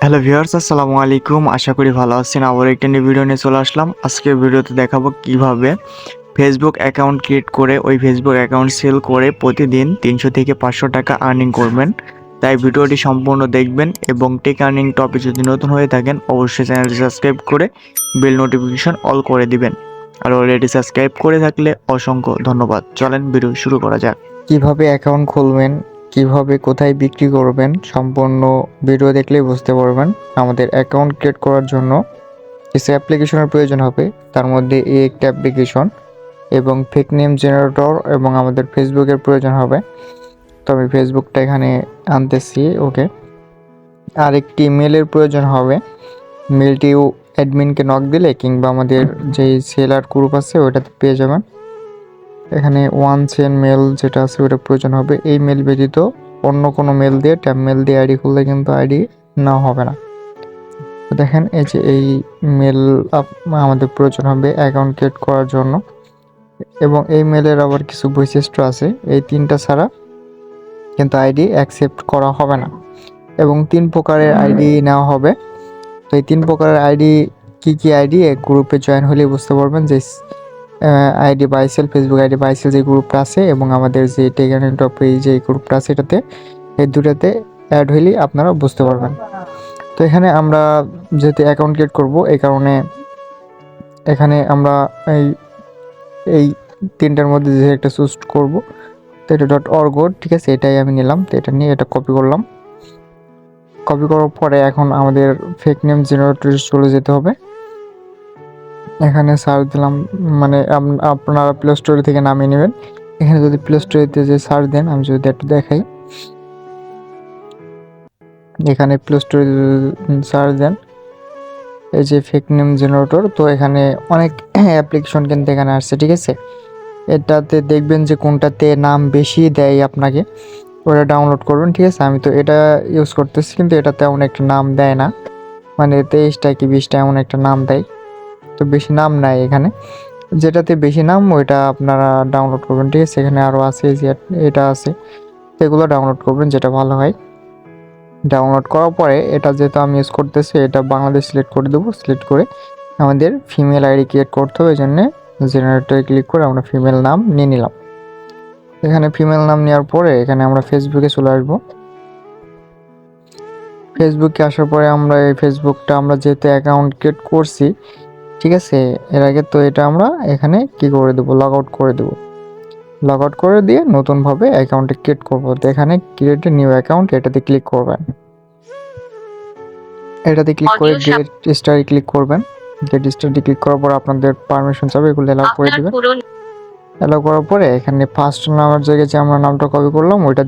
Hello viewers, আসসালামু আলাইকুম। আশা করি ভালো আছেন। আবার একটা নিউ ভিডিও নিয়ে চলে আসলাম। আজকের ভিডিওতে দেখাবো কিভাবে ফেসবুক অ্যাকাউন্ট ক্রিয়েট করে ওই ফেসবুক অ্যাকাউন্ট সেল করে প্রতিদিন 300 থেকে 500 টাকা আর্নিং করবেন। তাই ভিডিওটি সম্পূর্ণ দেখবেন এবং টেক আর্নিং টপিক যদি নতুন হয়ে থাকেন অবশ্যই চ্যানেলটি সাবস্ক্রাইব করে বেল নোটিফিকেশন অল করে দিবেন। আর অলরেডি সাবস্ক্রাইব করে থাকলে অসংখ্য ধন্যবাদ। চলেন ভিডিও শুরু করা যাক। কিভাবে অ্যাকাউন্ট খুলবেন, কিভাবে কোথায় বিক্রি করবেন সম্পূর্ণ ভিডিও দেখলেই বুঝতে পারবেন। আমাদের অ্যাকাউন্ট ক্রিয়েট করার জন্য কিছু অ্যাপ্লিকেশনের প্রয়োজন হবে। তার মধ্যে এই একটা অ্যাপ্লিকেশন এবং ফেক নেম জেনারেটর এবং আমাদের ফেসবুকের প্রয়োজন হবে। তো আমি ফেসবুকটা এখানে আনতেছি। ওকে, আর একটি মেলের প্রয়োজন হবে। মেলটিও অ্যাডমিনকে নক দিলে কিংবা আমাদের যেই সেলার গ্রুপ আছে ওইটাতে পেয়ে যাবেন। এখানে ওয়ান চেন মেল যেটা আছে ওটা প্রয়োজন হবে। এই মেল ব্যতীত অন্য কোনো মেল দিয়ে ট্যাব মেল দিয়ে আইডি খুললে কিন্তু আইডি নাও হবে না। তো দেখেন এই যে এই মেল আমাদের প্রয়োজন হবে অ্যাকাউন্ট ক্রিয়েট করার জন্য, এবং এই মেলের আবার কিছু বৈশিষ্ট্য আছে। এই তিনটা ছাড়া কিন্তু আইডি অ্যাকসেপ্ট করা হবে না, এবং 3 প্রকারের আইডি নেওয়া হবে। তো এই 3 প্রকারের আইডি কি আইডি, এক গ্রুপে জয়েন হলে বুঝতে পারবেন যে আইডি বাইসেল, ফেসবুক আইডি বাইসেল যে গ্রুপটা আছে এবং আমাদের যে টেক অ্যান্ড টপ এই যে গ্রুপটা আছে এটাতে, এই দুটাতে অ্যাড হইলেই আপনারা বুঝতে পারবেন। তো এখানে আমরা যেহেতু অ্যাকাউন্ট ক্রিয়েট করব এই কারণে এখানে আমরা এই এই তিনটার মধ্যে যে একটা চুজ করব। তো এটা .org, ঠিক আছে, এটাই আমি নিলাম। তো এটা নিয়ে এটা কপি করলাম। কপি করার পরে এখন আমাদের ফেক নেম জেনারেটরে চলে যেতে হবে। এখানে সার্চ দিলাম, মানে আপনারা প্লে স্টোর থেকে নামিয়ে নেবেন। এখানে যদি প্লে স্টোরেতে যে সার্চ দেন, আমি যদি একটু দেখাই, এখানে প্লে স্টোরে সার্চ দেন এই যে ফেক নেম জেনারেটর, তো এখানে অনেক অ্যাপ্লিকেশন কিন্তু এখানে আসছে, ঠিক আছে। এটাতে দেখবেন যে কোনটাতে নাম বেশি দেয় আপনাকে, ওটা ডাউনলোড করবেন, ঠিক আছে। আমি তো এটা ইউজ করতেছি, কিন্তু এটা তেমন একটা নাম দেয় না, মানে 23টা কি 20টা এমন একটা নাম দেয়, তো বেশি নাম নাই এখানে। যেটাতে বেশি নাম ওইটা আপনারা ডাউনলোড করবেন, ঠিক আছে। এখানে আরও আছে যে এটা আছে, এগুলো ডাউনলোড করবেন যেটা ভালো হয়। ডাউনলোড করার পরে এটা যেহেতু আমি ইউজ করতেছি, এটা বাংলাদেশ সিলেক্ট করে দেবো। সিলেক্ট করে আমাদের ফিমেল আইডি ক্রিয়েট করতে হবে, এই জন্যে জেনারেটরে ক্লিক করে আমরা ফিমেল নাম নিয়ে নিলাম। এখানে ফিমেল নাম নেওয়ার পরে এখানে আমরা ফেসবুকে চলে আসবো। ফেসবুকে আসার পরে আমরা এই ফেসবুকটা আমরা যেহেতু অ্যাকাউন্ট ক্রিয়েট করছি, ঠিক আছে, এর আগে, তো এটা আমরা এখানে কি করে দেবো, লগ আউট করে দেবো। লগ আউট করে দিয়ে নতুনভাবে অ্যাকাউন্টে ক্রিয়েট করবো। তো এখানে ক্রিয়েট এ নিউ অ্যাকাউন্ট এটাতে ক্লিক করবেন। এটাতে ক্লিক করে গেট স্টারে ক্লিক করবেন। গেট স্টারে ক্লিক করার পর আপনাদের পারমিশন চাবে, এগুলো অ্যালাউ করে দিবেন। অ্যালাউ করার পরে এখানে ফার্স্ট নামের জায়গায় যে আমরা নামটা কপি করলাম ওইটা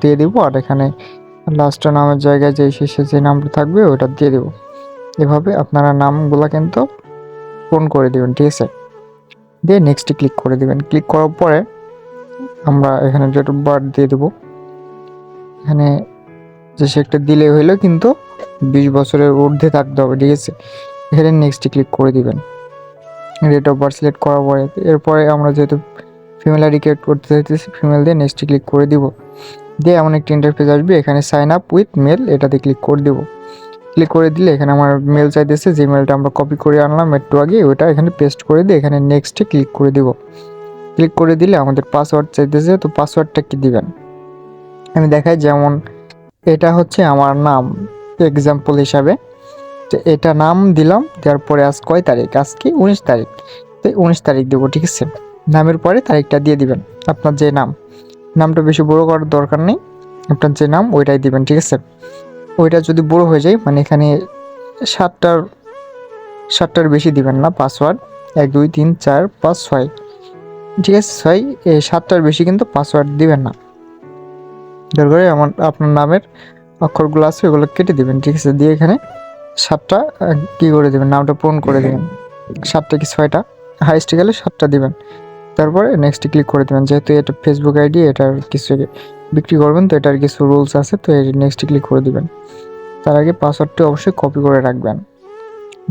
দিয়ে দিব, আর এখানে লাস্ট নামের জায়গায় যে শেষে যে নামটা থাকবে ওইটা দিয়ে দেব। এভাবে আপনারা নামগুলো কিন্তু পূরণ করে দিবেন, ঠিক আছে। দিয়ে নেক্সটে ক্লিক করে দিবেন। ক্লিক করার পরে আমরা এখানে ডেট অফ বার্থ দিয়ে দেবো। এখানে যে সে একটা দিলে হইলো, কিন্তু 20 বছরের ঊর্ধ্বে থাকতে হবে, ঠিক আছে। এখানে নেক্সটে ক্লিক করে দিবেন। ডেট অফ বার্থ সিলেক্ট করার পরে এরপরে আমরা যেহেতু ফিমেল আইডি ক্রিয়েট করতে চাইতেছি, ফিমেল দিয়ে নেক্সটে ক্লিক করে দিব। দিয়ে এমন একটি ইন্টারফেস আসবে, এখানে সাইন আপ উইথ মেল এটাতে ক্লিক করে দিব। ক্লিক করে দিলে এখানে আমার মেল চাইতেছে, যে মেলটা আমরা কপি করে আনলাম একটু আগে, ওইটা এখানে পেস্ট করে দিয়ে এখানে নেক্সটে ক্লিক করে দিব। ক্লিক করে দিলে আমাদের পাসওয়ার্ড চাইতেছে, তো পাসওয়ার্ডটা কি দিবেন আমি দেখাই। যেমন এটা হচ্ছে আমার নাম এক্সাম্পল হিসাবে, তো এটা নাম দিলাম। দেওয়ার পরে আজ কয় তারিখ, আজকে 19 তারিখ, তো 19 তারিখ দেবো, ঠিক আছে। নামের পরে তারিখটা দিয়ে দিবেন। আপনার যে নামটা বেশি বড় করার দরকার নেই, আপনার যে নাম ওইটাই দিবেন, ঠিক আছে। ওইটা যদি বড় হয়ে যায়, মানে এখানে 7টার বেশি দিবেন না পাসওয়ার্ড। 1 2 3 4 5 6, ঠিক আছে, 7টার বেশি কিন্তু পাসওয়ার্ড দিবেন না। দরকারে আপনার নামের অক্ষরগুলো আছে ওগুলো কেটে দিবেন, ঠিক আছে। দিয়ে এখানে 7টা কি করে দেবেন, নামটা পূরণ করে দেবেন। 7টা কি 6টা, হাইস্ট গেলে 7টা দিবেন। তারপরে নেক্সট ক্লিক করে দেবেন। যেহেতু এটা ফেসবুক আইডি, এটার কিছু বিক্রি করবেন, তো এটার কিছু রুলস আছে, তো নেক্সট ক্লিক করে দিবেন। তার আগে পাসওয়ার্ডটি অবশ্যই কপি করে রাখবেন।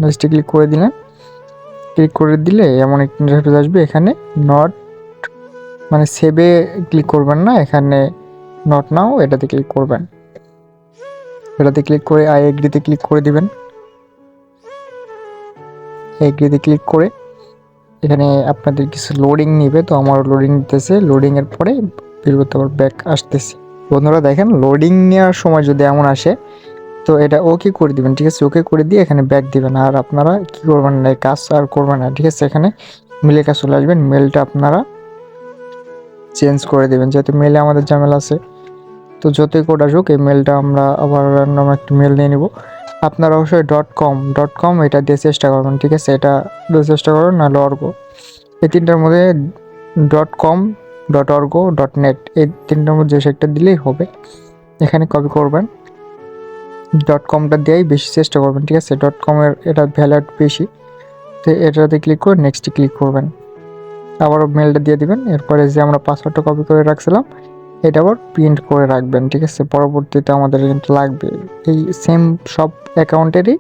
নেক্সট ক্লিক করে দিলেন। ক্লিক করে দিলে এমন একটা ইন্টারফেস আসবে, এখানে নট, মানে সেভে ক্লিক করবেন না, এখানে নট নাও এটাতে ক্লিক করবেন। এটাতে ক্লিক করে আই এগ্রিতে ক্লিক করে দিবেন। এগ্রিতে ক্লিক করে এখানে আপনাদের কিছু লোডিং নিবে, তো আমার লোডিং নিতেছে। লোডিংয়ের পরে বিরত আবার ব্যাক আসতেছে। বন্ধুরা দেখেন, লোডিং নেওয়ার সময় যদি এমন আসে তো এটা ওকে করে দিবেন, ঠিক আছে। ওকে করে দিয়ে এখানে ব্যাক দিবেন। আর আপনারা কি করবেন না, কাজ আর করবেন না, ঠিক আছে। এখানে মেলে কাজ চলে আসবেন, মেলটা আপনারা চেঞ্জ করে দেবেন, যেহেতু মেলে আমাদের ঝামেলা আছে। তো যতই কোড আসুক এই মেলটা আমরা আবার র্যান্ডম একটা মেল নিয়ে নিব। আপনারা অবশ্যই ডট কম এটা দিয়ে চেষ্টা করবেন, ঠিক আছে। এটা দিয়ে চেষ্টা করবেন, নাহলে অর্গো। এই তিনটার মধ্যে .com .org .net এই তিনটার মধ্যে যে একটা দিলেই হবে। এখানে কপি করবেন, .comটা দিয়েই বেশি চেষ্টা করবেন, ঠিক আছে। .com-এর এটা ভ্যালিড বেশি, তো এটাতে ক্লিক করে নেক্সটে ক্লিক করবেন। আবারও মেলটা দিয়ে দিবেন। এরপরে যে আমরা পাসওয়ার্ডটা কপি করে রাখছিলাম এটা আবার প্রিন্ট করে রাখবেন, ঠিক আছে। পরবর্তীতে আমাদের কিন্তু লাগবে এই সেম সব অ্যাকাউন্টেরই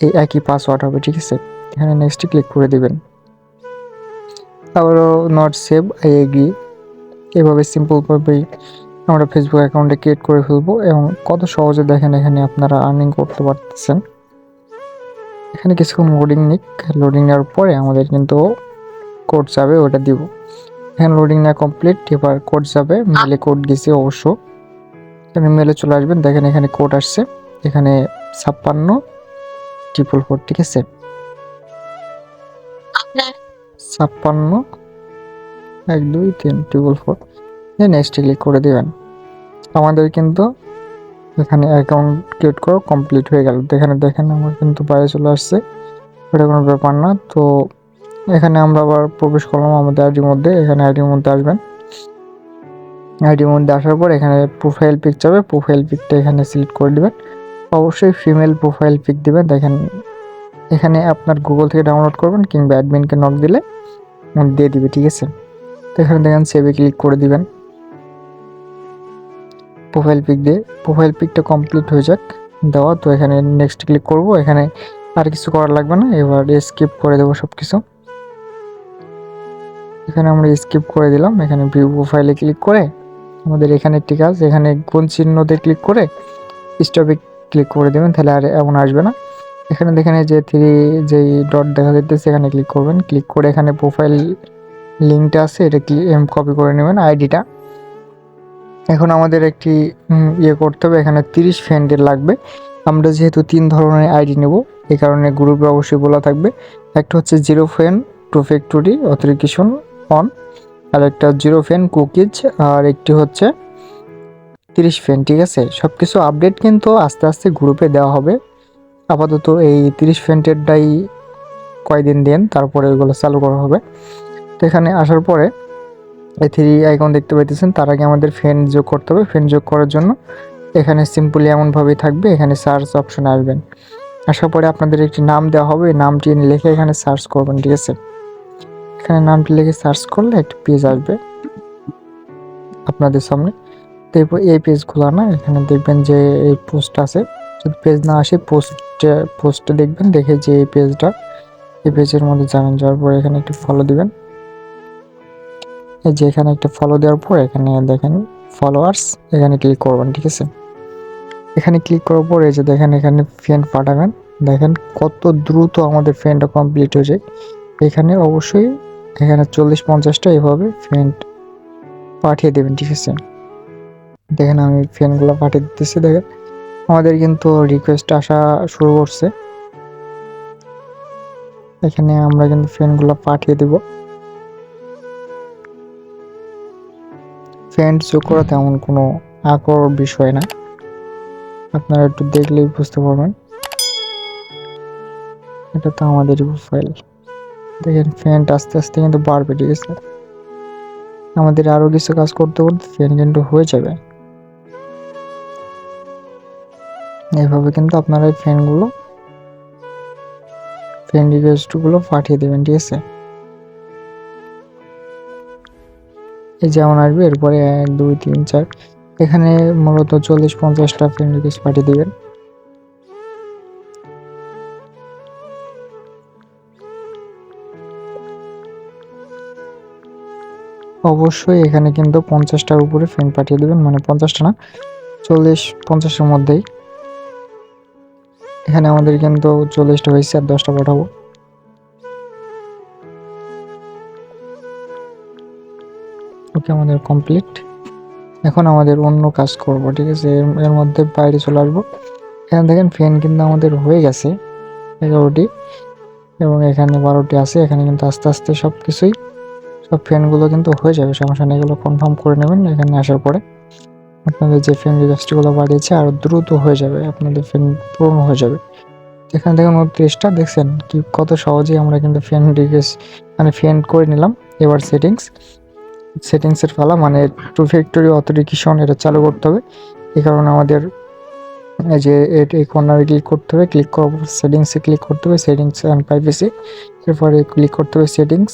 এই একই পাসওয়ার্ড হবে, ঠিক আছে। এখানে নেক্সটে ক্লিক করে দিবেন। আবারও নট সেভ আই এগ্রি। এভাবে সিম্পলভাবেই আমরা ফেসবুক অ্যাকাউন্টে ক্রিয়েট করে ফেলবো, এবং কত সহজে দেখেন এখানে আপনারা আর্নিং করতে পারতেছেন। এখানে কিছুক্ষণ লোডিং নিক। লোডিং নেওয়ার পরে আমাদের কিন্তু কোড যাবে, ওটা দিব। এখানে লোডিং নেওয়া কমপ্লিট। এবার কোড যাবে, মেলে কোড গেছে অবশ্য। এখানে মেলে চলে আসবেন, দেখেন এখানে কোড আসছে, এখানে 56 444, ঠিক আছে। 56 1 2 3 444, নেক্সটে ক্লিক করে দিবেন। আমাদের কিন্তু এখানে অ্যাকাউন্ট ক্রিয়েট করা কমপ্লিট হয়ে গেল। এখানে দেখেন আমার কিন্তু বাইরে চলে আসছে, এটা কোনো ব্যাপার না। তো এখানে আমরা আবার প্রবেশ করলাম আমাদের আইডির মধ্যে। এখানে আইডির মধ্যে আসবেন, আইডির মধ্যে আসার পর এখানে প্রোফাইল পিক যাবে, প্রোফাইল পিকটা এখানে সিলেক্ট করে দিবেন। অবশ্যই ফিমেল প্রোফাইল পিক দিবেন। দেখেন এখানে আপনার গুগল থেকে ডাউনলোড করবেন, কিংবা অ্যাডমিনকে নক দিলে দিয়ে দিবে, ঠিক আছে। তো এখানে দেখেন সেভে ক্লিক করে দিবেন প্রোফাইল পিক দিয়ে। প্রোফাইল পিকটা কমপ্লিট হয়ে যাক দেওয়া, তো এখানে নেক্সট ক্লিক করব। এখানে আর কিছু করার লাগবে না, এবার স্কিপ করে দেবো সব কিছু। এখানে আমরা স্কিপ করে দিলাম। এখানে ভিউ প্রোফাইলে ক্লিক করে আমাদের এখানে একটি কাজ, এখানে কোন চিহ্নতে ক্লিক করে স্টপে ক্লিক করে দেবেন, তাহলে আর এমন আসবে না। এখানে দেখেন যে যেই ডট দেখা যাচ্ছে এখানে ক্লিক করবেন। ক্লিক করে এখানে প্রোফাইল লিঙ্কটা আছে, এটা কপি করে নেবেন আইডিটা। এখন আমাদের একটি ইয়ে করতে হবে, এখানে 30 ফ্রেন্ডের লাগবে। আমরা যেহেতু 3 ধরনের আইডি নেব, এই কারণে গ্রুপে অবশ্যই বলা থাকবে। একটা হচ্ছে 0 friend two factor authentication on, আর একটা 0 ফ্রেন্ড কুকিজ, আর একটি হচ্ছে 30 ফ্রেন্ড, ঠিক আছে। সব কিছু আপডেট কিন্তু আস্তে আস্তে গ্রুপে দেওয়া হবে। আপাতত এই 30 ফ্রেন্ডেরটাই কয়দিন দেন, তারপরে ওইগুলো চালু করা হবে। তো এখানে আসার পরে এই 3 আইকন দেখতে পাইতেছেন, তার আগে আমাদের ফ্রেন্ড যোগ করতে হবে। ফ্রেন্ড যোগ করার জন্য এখানে সিম্পলি এমনভাবেই থাকবে, এখানে সার্চ অপশনে আসবেন। আসার পরে আপনাদের একটি নাম দেওয়া হবে, নামটি লিখে এখানে সার্চ করবেন, ঠিক আছে। এখানে নামটি লিখে সার্চ করলে একটা পেজ আসবে আপনাদের সামনে। তো এই পেজ খোলা না, এখানে দেখবেন যে এই পোস্ট আছে। যদি পেজ না আসে পোস্টে দেখবেন, দেখে যে এই পেজটা, এই পেজের মধ্যে যাবেন। যাওয়ার পরে এখানে একটু ফলো দিবেন। এই যে এখানে একটা ফলো দেওয়ার পর এখানে দেখেন ফলোয়ার্স, এখানে ক্লিক করবেন, ঠিক আছে। এখানে ক্লিক করার পর এই যে দেখেন এখানে ফ্রেন্ড পাঠাবেন। দেখেন কত দ্রুত আমাদের ফ্রেন্ডটা কমপ্লিট হয়ে যায়। এখানে অবশ্যই এখানে 40-50টা এভাবে ফ্রেন্ড পাঠিয়ে দেবেন, ঠিক আছে। দেখেন আমি ফ্রেন্ডগুলো পাঠিয়ে দিতেছি। দেখেন আমাদের কিন্তু রিকোয়েস্ট আসা শুরু করছে। এখানে আমরা কিন্তু ফ্রেন্ডগুলো পাঠিয়ে দেব। ফ্রেন্ড যোগ করা তেমন কোনো আকর বিষয় না, আপনারা একটু দেখলেই বুঝতে পারবেন। এটা তো আমাদের প্রোফাইল। দেখেন ফ্রেন্ড আস্তে আস্তে কিন্তু বাড়বে, ঠিক আছে। আমাদের আরো কিছু কাজ করতে করতে ফ্রেন্ড কিন্তু হয়ে যাবে। এইভাবে কিন্তু আপনারা এই ফ্রেন্ড রিকোয়েস্টগুলো পাঠিয়ে দেবেন, ঠিক আছে। এই যেমন আসবে, এরপরে 1 2 3 4 এখানে মূলত 40-50টা ফ্রেন্ড রিকোয়েস্ট পাঠিয়ে দিবেন। অবশ্যই এখানে কিন্তু 50টার উপরে ফ্রেন্ড পাঠিয়ে দিবেন, মানে 50টা না, 40-50-এর মধ্যেই। এখানে আমাদের কিন্তু 40টা হয়েছে, আর 10টা পাঠাবো। ওকে, আমাদের কমপ্লিট। এখন আমাদের অন্য কাজ করব, ঠিক আছে। এর মধ্যে বাইরে চলে আসবো। এখানে দেখেন ফ্যান কিন্তু আমাদের হয়ে গেছে 11টি, এবং এখানে 12টি আছে। এখানে কিন্তু আস্তে আস্তে সব ফ্যানগুলো কিন্তু হয়ে যাবে, সমস্যা নেই। এগুলো কনফার্ম করে নেবেন এখানে আসার পরে। আপনাদের যে ফ্যান রিকোয়েস্টগুলো বাড়িয়েছে আরও দ্রুত হয়ে যাবে, আপনাদের ফ্যান পূরণ হয়ে যাবে। এখানে দেখুন 29টা, দেখছেন কি কত সহজেই আমরা কিন্তু ফ্যান রিকোয়েস্ট মানে ফ্যান করে নিলাম। এবার সেটিংসের পালা, মানে টু ফ্যাক্টরি অথেন্টিকেশন এটা চালু করতে হবে। এই কারণে আমাদের এই যে এই কর্নারে ক্লিক করতে হবে, ক্লিক করার পর সেটিংসে ক্লিক করতে হবে, সেটিংস অ্যান্ড প্রাইভেসি। এরপরে ক্লিক করতে হবে সেটিংস।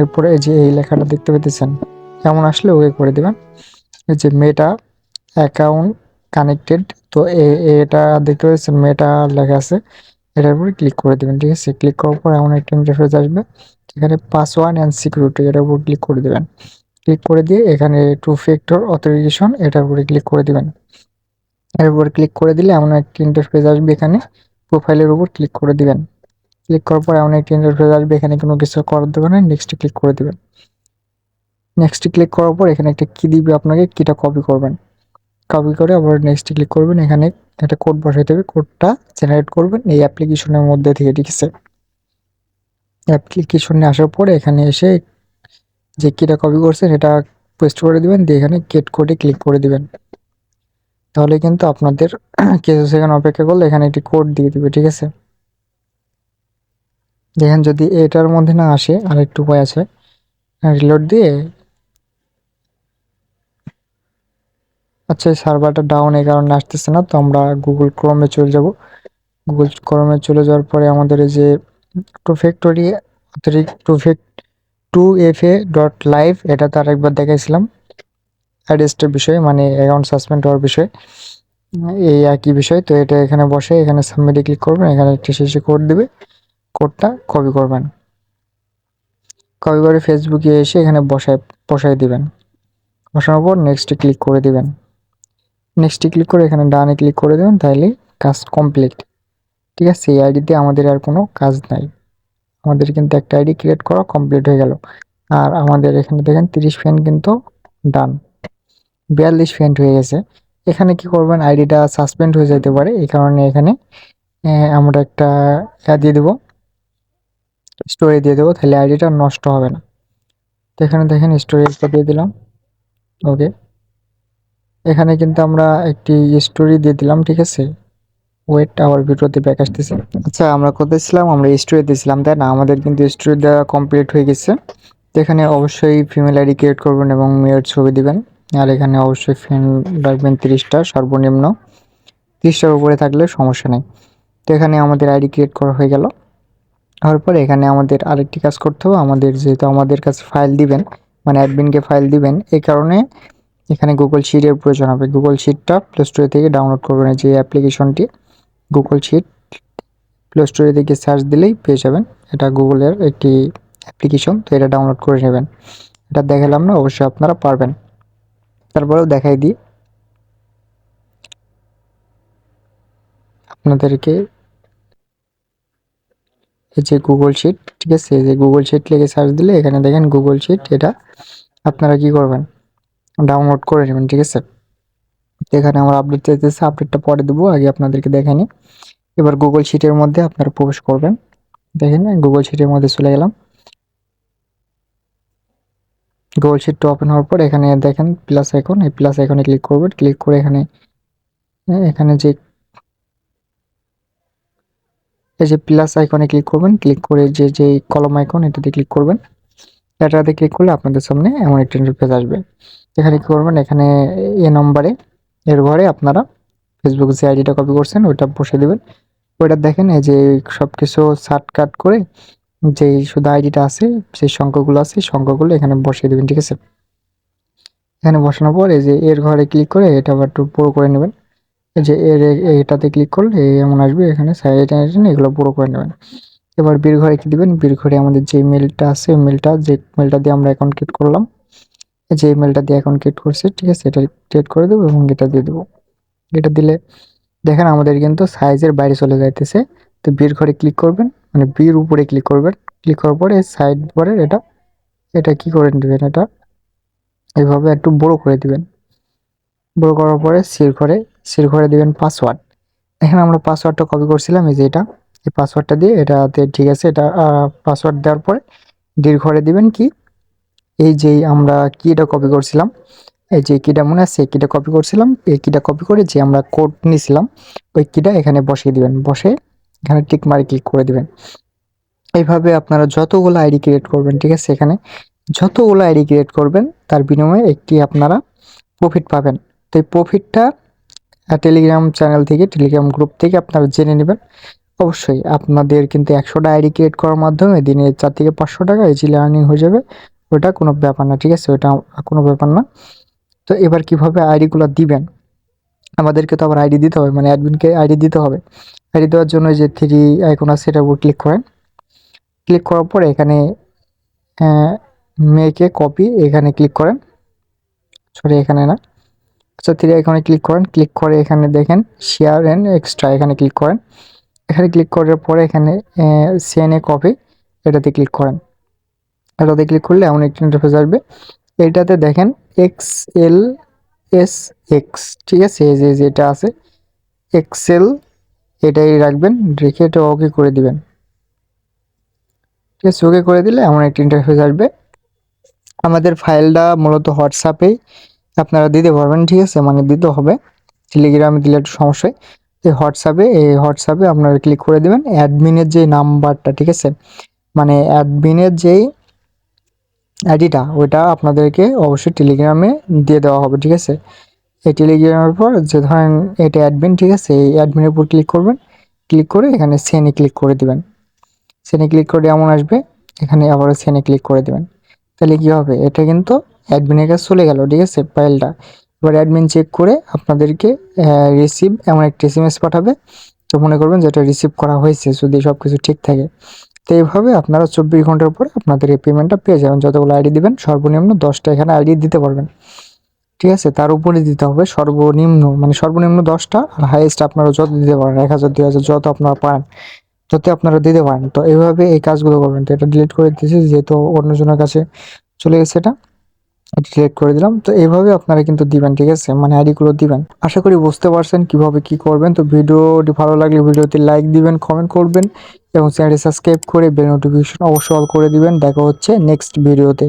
এরপরে এই যে এই লেখাটা দেখতে পেতেছেন, এমন আসলে ওকে করে দেবেন। এই যে মেটা অ্যাকাউন্ট কানেক্টেড, তো এটা দেখতে পাচ্ছেন মেটা লেখা আছে, এটার উপরে ক্লিক করে দেবেন, ঠিক আছে। ক্লিক করার পর এমন একটা ইন্টারফেস আসবে, এখানে পাসওয়ার্ড অ্যান্ড সিকিউরিটি এটার উপর ক্লিক করে দেবেন। ক্লিক করে দিয়ে এখানে টু ফ্যাক্টর অথেন্টিকেশন এটার উপরে ক্লিক করে দেবেন। এর উপর ক্লিক করে দিলে এমন একটা ইন্টারফেস আসবে, এখানে প্রোফাইলের উপর ক্লিক করে দিবেন। ক্লিক করার পর এমন একটা ইন্টারফেস আসবে, এখানে কোনো কিছু করার দরকার নেই, নেক্সটে ক্লিক করে দিবেন। নেক্সটে ক্লিক করার পর এখানে একটা কি দিবে আপনাকে, কিটা কপি করবেন। কপি করে আবার নেক্সটে ক্লিক করবেন, এখানে একটা কোড বসাইতে হবে, কোডটা জেনারেট করবেন এই অ্যাপ্লিকেশনের মধ্যে থেকে, ঠিক আছে। অ্যাপ্লিকেশনে আসার পরে এখানে এসে যে কিটা কপি করছেন এটা পেস্ট করে দিবেন, দিয়ে এখানে গেট কোডে ক্লিক করে দিবেন। তাহলে কিন্তু আপনাদের কিছু সেকেন্ড অপেক্ষা করলে এখানে একটি কোড দিয়ে দিবে, ঠিক আছে। দেখেন যদি এটার মধ্যে না আসে আর একটু উপায় আছে, রিলোড দিয়ে, আচ্ছা সার্ভারটা ডাউন এই কারণে আসতেছে না, তো আমরা গুগল ক্রোমে চলে যাব। গুগল ক্রোমে চলে যাওয়ার পরে আমাদের এই যে two factory two F A dot live, এটা তো আরেকবার দেখাইছিলাম অ্যাড্রেসটার বিষয়ে, মানে অ্যাকাউন্ট সাসপেন্ড হওয়ার বিষয়ে, এই একই বিষয়। তো এটা এখানে বসে এখানে সাবমিটে ক্লিক করবেন, এখানে একটি শেষে কোড দিবে, কোডটা কপি করবেন। কপি করে ফেসবুকে এসে এখানে বসায় দিবেন। বসানোর পর নেক্সটে ক্লিক করে দিবেন। নেক্সটে ক্লিক করে এখানে ডানে ক্লিক করে দেবেন, তাহলে কাজ কমপ্লিট, ঠিক আছে। এই আইডিতে আমাদের আর কোনো কাজ নাই, আমাদের কিন্তু একটা আইডি ক্রিয়েট করা কমপ্লিট হয়ে গেল। আর আমাদের এখানে দেখেন 30 ফ্রেন্ড কিন্তু ডান, 42 ফ্রেন্ড হয়ে গেছে। এখানে কি করবেন, আইডিটা সাসপেন্ড হয়ে যেতে পারে, এই কারণে এখানে আমরা একটা দিয়ে দেবো, স্টোরি দিয়ে দেবো, তাহলে আইডিটা নষ্ট হবে না। তো এখানে দেখেন স্টোরেজটা দিয়ে দিলাম, ওকে। এখানে কিন্তু আমরা একটি স্টোরি দিয়ে দিলাম, ঠিক আছে। ওয়েট, আবার ভিডিওতে ব্যাক আসতেছে। আচ্ছা আমরা কোথায় ছিলাম, আমরা স্টোরি দিয়েছিলাম তাই না, আমাদের কিন্তু স্টোরি দেওয়া কমপ্লিট হয়ে গেছে। তো এখানে অবশ্যই ফিমেল আইডি ক্রিয়েট করবেন এবং মেয়ের ছবি দিবেন। আর এখানে অবশ্যই ফ্রেন্ড রাখবেন 30টা, সর্বনিম্ন 30টার উপরে থাকলে সমস্যা নেই। তো এখানে আমাদের আইডি ক্রিয়েট করা হয়ে গেল। হওয়ার পরে এখানে আমাদের আরেকটি কাজ করতে হবে, আমাদের যেহেতু আমাদের কাছে ফাইল দিবেন, মানে অ্যাডমিনকে ফাইল দিবেন, এই কারণে এখানে গুগল শিটের প্রয়োজন হবে। গুগল শিটটা প্লে স্টোর থেকে ডাউনলোড করবেন, যে অ্যাপ্লিকেশনটি গুগল শিট, প্লে স্টোরে থেকে সার্চ দিলেই পেয়ে যাবেন। এটা গুগলের একটি অ্যাপ্লিকেশন, তো এটা ডাউনলোড করে নেবেন। এটা দেখালাম না, অবশ্যই আপনারা পারবেন। তারপরেও দেখাই দিই আপনাদেরকে, এই যে গুগল শিট, ঠিক আছে। এই যে গুগল শিট লিখে সার্চ দিলে এখানে দেখেন গুগল শিট, এটা আপনারা কি করবেন, ডাউনলোড করে নেবেন, ঠিক আছে। এখানে আমার আপডেট চাইতেছে, আপডেটটা পরে দেবো, আগে আপনাদেরকে দেখাইনি। এবার গুগল শিটের মধ্যে আপনারা প্রবেশ করবেন, দেখেন গুগল শিটের মধ্যে চলে গেলাম। গুগল শিটটা ওপেন হওয়ার পর এখানে দেখেন প্লাস আইকন, এই প্লাস আইকনে ক্লিক করবেন। ক্লিক করে এখানে এখানে যে এই যে প্লাস আইকনে ক্লিক করবেন, ক্লিক করে যে কলম আইকন এটাতে ক্লিক করবেন। এটাতে ক্লিক করলে আপনাদের সামনে এমন একটা ইন্টারফেস আসবে। এখানে কি করবেন, এখানে এ নম্বরে এর ঘরে আপনারা ফেসবুক যে আইডিটা কপি করছেন ওইটা বসে দেবেন। ওইটা দেখেন এই যে সব কিছু কাট করে যেই শুধু আইডিটা আছে, সেই সংখ্যাগুলো আছে, সেই সংখ্যাগুলো এখানে বসিয়ে দেবেন, ঠিক আছে। এখানে বসানোর পর এই যে এর ঘরে ক্লিক করে এটা আবার একটু বড় করে নেবেন। এই যে এটাতে ক্লিক করলে এমন আসবে, এখানে সাইড এগুলো বড় করে নেবেন। এবার বীর ঘরে কি দিবেন, বীর ঘরে আমাদের যে মেলটা আছে, যে মেলটা দিয়ে আমরা অ্যাকাউন্ট ক্রিয়েট করলাম, যে মেলটা দিয়ে অ্যাকাউন্ট ক্রিয়েট করছি, ঠিক আছে, এটা ক্রিয়েট করে দেবো এবং এটা দিয়ে দেবো। এটা দিলে দেখেন আমাদের কিন্তু সাইজের বাইরে চলে যাইতেছে। তো বির ঘরে ক্লিক করবেন, মানে বির উপরে ক্লিক করবেন। ক্লিক করার পরে সাইড বারের এটা কি করে দিবেন, এটা এইভাবে একটু বড় করে দিবেন। বড় করার পরে সির ঘরে দিবেন পাসওয়ার্ড। এখানে আমরা পাসওয়ার্ডটা কপি করছিলাম, এই যে এটা, এই পাসওয়ার্ডটা দিয়ে এটাতে ঠিক আছে। এটা পাসওয়ার্ড দেওয়ার পরে ডির ঘরে দিবেন কি, এই যে আমরা কিটা কপি করছিলাম, এই যে কিটা মনে আছে, কিটা কপি করছিলাম, এই কিটা কপি করে যে আমরা কোড নিয়েছিলাম ওই কিটা এখানে বসিয়ে দিবেন। বসে এখানে টিক মারি ক্লিক করে দিবেন। এইভাবে আপনারা যতগুলো আইডি ক্রিয়েট করবেন, ঠিক আছে, এখানে যতগুলো আইডি ক্রিয়েট করবেন তার বিনিময়ে একটি আপনারা প্রফিট পাবেন। তো এই প্রফিটটা টেলিগ্রাম চ্যানেল থেকে, টেলিগ্রাম গ্রুপ থেকে আপনারা জেনে নেবেন। অবশ্যই আপনাদের কিন্তু 100টা আইডি ক্রিয়েট করার মাধ্যমে দিনে 4 থেকে 500 টাকা ইজিলি আর্নিং হয়ে যাবে। ওটা কোনো ব্যাপার না, ঠিক আছে, ওটা কোনো ব্যাপার না। তো এবার কিভাবে আইডিগুলো দিবেন, আমাদেরকে তো আবার আইডি দিতে হবে, মানে অ্যাডমিনকে আইডি দিতে হবে। আইডি দেওয়ার জন্য যে 3 আইকন আছে এটার উপর ক্লিক করেন। ক্লিক করার পরে এখানে মেকে কপি এখানে ক্লিক করেন, সরি এখানে না, আচ্ছা 3 আইকনে ক্লিক করেন। ক্লিক করে এখানে দেখেন শেয়ার অ্যান্ড এক্সট্রা, এখানে ক্লিক করেন। এখানে ক্লিক করার পরে এখানে সেনে কপি এটাতে ক্লিক করেন। এটাতে ক্লিক করলে এমন একটি ইন্টারফেস আসবে। এইটাতে দেখেন XLSX, ঠিক আছে, এই যে যেটা আছে এক্সেল, এটাই রাখবেন, রেখে এটা ওকে করে দিবেন। ঠিক আছে, ওকে করে দিলে এমন একটি ইন্টারফেস আসবে। আমাদের ফাইলটা মূলত হোয়াটসঅ্যাপেই আপনারা দিতে পারবেন, ঠিক আছে, মানে দিতে হবে। টেলিগ্রামে দিলে একটু সমস্যা হয়। এই হোয়াটসঅ্যাপে আপনারা ক্লিক করে দেবেন অ্যাডমিনের যে নাম্বারটা, ঠিক আছে, মানে অ্যাডমিনের যেই আইডিটা ওইটা আপনাদেরকে অবশ্যই টেলিগ্রামে দিয়ে দেওয়া হবে, ঠিক আছে। এই টেলিগ্রামের পর যে ধরেন এটা অ্যাডমিন, ঠিক আছে, এই অ্যাডমিনের উপর ক্লিক করবেন। ক্লিক করে এখানে সেনে ক্লিক করে দিবেন। সেনে ক্লিক করে এমন আসবে, এখানে আবার সেনে ক্লিক করে দেবেন। তাহলে কি হবে, এটা কিন্তু অ্যাডমিনের কাছে চলে গেল, ঠিক আছে, ফাইলটা। এবার অ্যাডমিন চেক করে আপনাদেরকে রিসিভ এমন একটা SMS পাঠাবে। তো মনে করবেন যে এটা রিসিভ করা হয়েছে যদি সব কিছু ঠিক থাকে। তো এইভাবে আপনারা 24 ঘন্টার পরে আপনাদের এই পেমেন্টটা পেয়ে যাবেন। যতগুলো আইডি দিবেন সর্বনিম্ন 10টা এখানে আইডি দিতে পারবেন, ঠিক আছে। তার উপরে দিতে হবে সর্বনিম্ন, মানে সর্বনিম্ন 10টা, আর হাইয়েস্ট আপনারা যত দিতে পারেন 1000 2000 যত আপনারা পারেন যত আপনারা দিতে পারেন। তো এইভাবে এই কাজগুলো করবেন। তো এটা ডিলিট করে দিতেছি যেহেতু অন্যজনের কাছে চলে গেছে, এটা ডিলিট করে দিলাম। তো এইভাবে আপনারা কিন্তু দিবেন, ঠিক আছে, মানে আইডিগুলো দিবেন। আশা করি বুঝতে পারছেন কিভাবে কি করবেন। তো ভিডিওটি ভালো লাগলে ভিডিওতে লাইক দিবেন, কমেন্ট করবেন এবং চ্যানেলটি সাবস্ক্রাইব করে বেল নোটিফিকেশন অবশ্যই অল করে দিবেন। দেখা হচ্ছে নেক্সট ভিডিওতে।